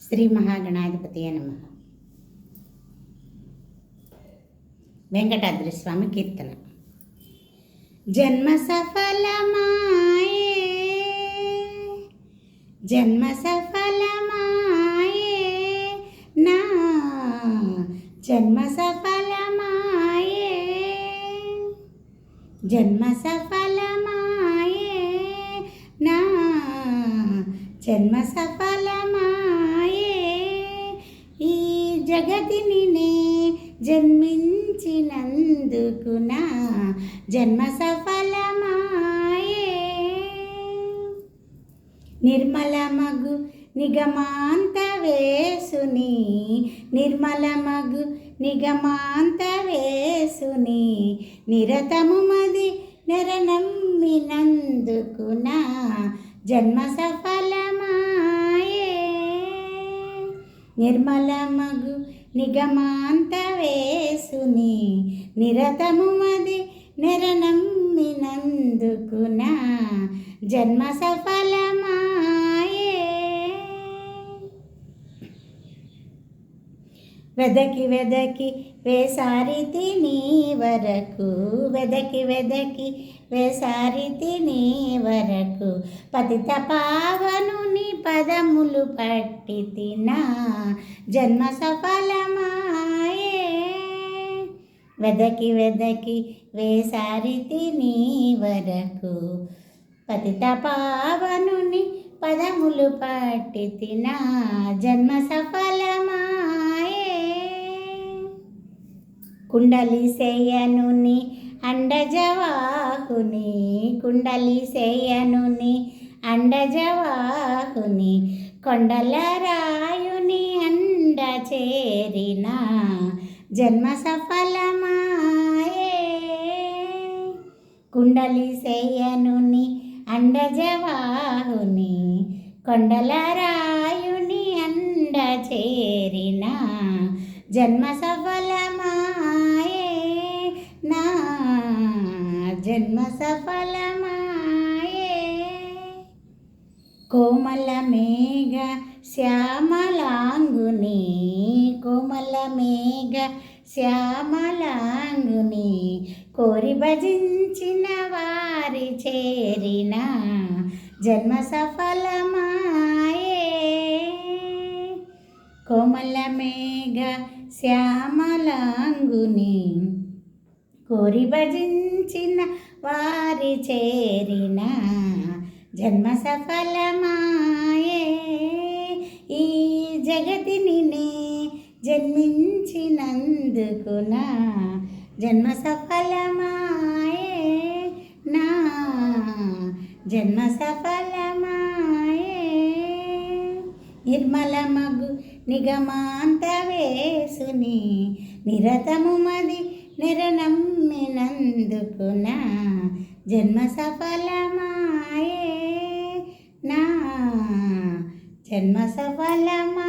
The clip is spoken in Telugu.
శ్రీ మహాగణాధిపతియే నమః. వెంకటాద్రి స్వామి కీర్తన. జన్మ సఫలమాయే, జన్మ సఫలమాయే, నా జన్మ సఫలమాయే, జన్మ సఫలమాయే, నా జన్మ సఫలమాయే. ఈ జగతిని నే జన్మించినందుకు నా జన్మ సఫలమాయే. నిర్మలమగు నిగమాంత వేసుని, నిర్మలమగు నిగమాంత వేసుని, నిరతము మది నెరనమ్మినందుకు నా జన్మ సఫలమాయే. నిర్మలమగు నిగమాంత వేసుని, నిరతము మది నెరనమ్మినందుకు నా జన్మ సఫలమాయే. వెదకి వెదకి వేసారితి నీ వరకు, వెదకి వెదకి వేసారితి నీ వరకు, పతిత పావనుని పదములు పట్టితి నా జన్మ సఫలమాయే. వెదకి వెదకి వేసారితి నీ వరకు, పతిత పావనుని పదములు పట్టితి నా జన్మ సఫలమాయే. కుండలి సేయనుని అండజవాహుని, కుండలి సేయనుని అండజవాహుని, కొండల రాయుని అండ చేరిన జన్మ సఫలమాయే. కుండలి సేయనుని అండజవాహుని, కొండల రాయుని అండ చేరిన జన్మ సఫలమాయే. నా జన్మ సఫలమాయే. కోమల మేఘ శ్యామలాంగుని, కోమల మేఘ శ్యామలాంగుని, కోరి భజించిన వారి చేరిన జన్మ సఫలమాయే. కోమల మేఘ శ్యామలాంగుని, కోరి భజించిన వారి చేరిన జన్మ సఫలమాయే. ఈ జగతిని నే జన్మించినందుకు నా జన్మ సఫలమాయే. నా జన్మ సఫలమాయే. నిర్మలమగు నిగమాంత వేసుని, నిరతము మది నిరనమ్మినందుకు నా జన్మ సఫలమాయే. నా జన్మ సఫలమా